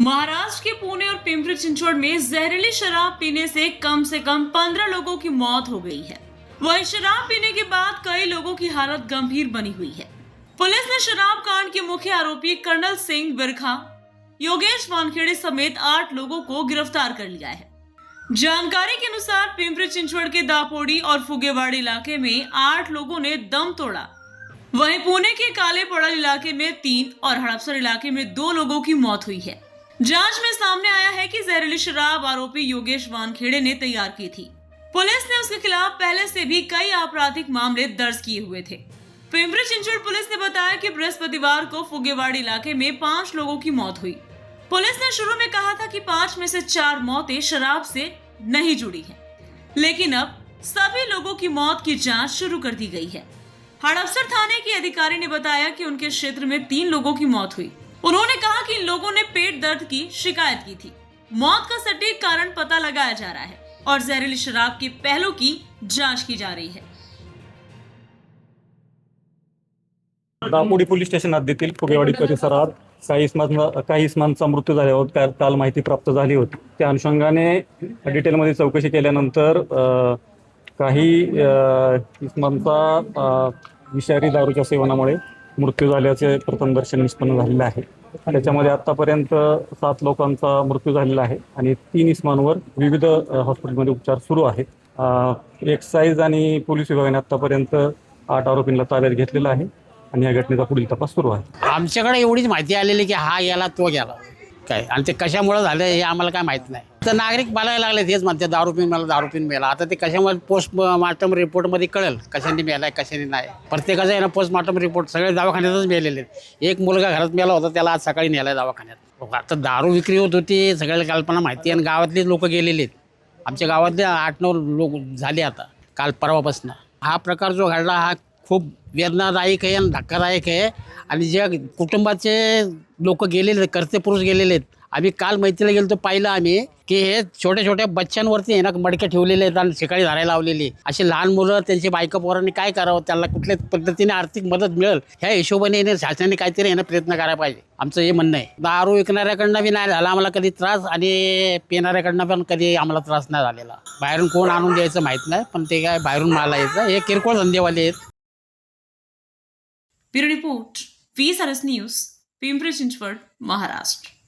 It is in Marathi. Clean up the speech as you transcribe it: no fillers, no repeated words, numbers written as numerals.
महाराष्ट्र के पुणे और पिंपरी चिंचवड में जहरीली शराब पीने से कम 15 लोगों की मौत हो गई है। वहीं शराब पीने के बाद कई लोगों की हालत गंभीर बनी हुई है। पुलिस ने शराब कांड के मुख्य आरोपी कर्नल सिंह बिरखा, योगेश वानखेड़े समेत 8 लोगों को गिरफ्तार कर लिया है। जानकारी के अनुसार पिंपरी चिंचवड के दापोड़ी और फुगेवाड़ी इलाके में 8 लोगों ने दम तोड़ा। वहीं पुणे के काले पड़ल इलाके में 3 और हड़पसर इलाके में 2 लोगों की मौत हुई है। जांच में सामने आया है कि जहरीली शराब आरोपी योगेश वानखेड़े ने तैयार की थी। पुलिस ने उसके खिलाफ पहले से भी कई आपराधिक मामले दर्ज किए हुए थे। पिंपरी चिंचवड पुलिस ने बताया कि बृहस्पतिवार को फुगेवाड़ी इलाके में 5 लोगों की मौत हुई। पुलिस ने शुरू में कहा था कि 5 में से 4 मौतें शराब से नहीं जुड़ी हैं, लेकिन अब सभी लोगों की मौत की जांच शुरू कर दी गई है। हड़पसर थाने के अधिकारी ने बताया कि उनके क्षेत्र में 3 लोगों की मौत हुई। उन्होंने कहा कि इन लोगों ने पेट दर्द की शिकायत की थी। मौत का सटीक कारण पता लगाया जा रहा है और जहरीली शराब के पहलू की जांच की जा रही है। दापोडी पोलीस स्टेशन हद्दीतील फुगेवाडी परिसरात काही इसमांचा मृत्यू झाल्यावर काल माहिती प्राप्त झाली होती। त्या अनुषंगाने डिटेलमध्ये चौकशी केल्यानंतर काही इसमांचा विषारी दारूच्या सेवनामुळे मृत्यू झाल्याचे प्रथमदर्शनी निष्पन्न झालेले आहे। त्याच्यामध्ये आतापर्यंत 7 लोकांचा मृत्यू झालेला आहे आणि 3 इसमांवर विविध हॉस्पिटलमध्ये उपचार सुरू आहेत। एक्साइज आणि पोलीस विभागाने आतापर्यंत 8 आरोपींना ताब्यात घेतलेला आहे आणि या घटनेचा पुढील तपास सुरू आहे। आमच्याकडे एवढीच माहिती आलेली की हा गेला तो गेला काय, आणि ते कशामुळे झालं हे आम्हाला काय माहित नाही। तर नागरिक बोलायला लागले तेच म्हणते दारू पिऊन मेला। आता ते कशामुळे पोस्टमार्टम रिपोर्टमध्ये कळेल कशाने मेलाय कशाने नाही। प्रत्येकाचा आहे ना पोस्टमार्टम रिपोर्ट सगळे दवाखान्यातच मेलेले आहेत। एक मुलगा घरात मेला होता, त्याला आज सकाळी नेलाय दवाखान्यात। आता दारू विक्री होत होती सगळ्याला कल्पना माहिती, आणि गावातलेच लोक गेलेले आहेत। आमच्या गावातले 8-9 लोक झाले आता काल परवापासून। हा प्रकार जो घडला हा खूप वेदनादायक आहे आणि धक्कादायक आहे, आणि जे कुटुंबाचे लोक गेलेले करते पुरुष गेलेले आहेत। आम्ही काल मैत्रीला गेलो तर पाहिलं आम्ही की हे छोट्या छोट्या बच्चांवरती आहे ना मडके ठेवलेले आहेत आणि शिकाळी धरायला लावलेली। अशी लहान मुलं त्यांची बायका पोरांनी काय करावं, त्यांना कुठल्या पद्धतीने आर्थिक मदत मिळेल ह्या हिशोबाने शासनाने काहीतरी येणं प्रयत्न करायला पाहिजे, आमचं हे म्हणणं आहे। दारू विकणाऱ्याकडनं बी नाही झाला आम्हाला कधी त्रास, आणि पिणाऱ्याकडनं पण कधी आम्हाला त्रास नाही झालेला। बाहेरून कोण आणून द्यायचं माहीत नाही, पण ते काय बाहेरून मला यायचं हे किरकोळ धंदेवाले आहेत। Bureau report, VSRS news, Pimpri Chinchwad, Maharashtra.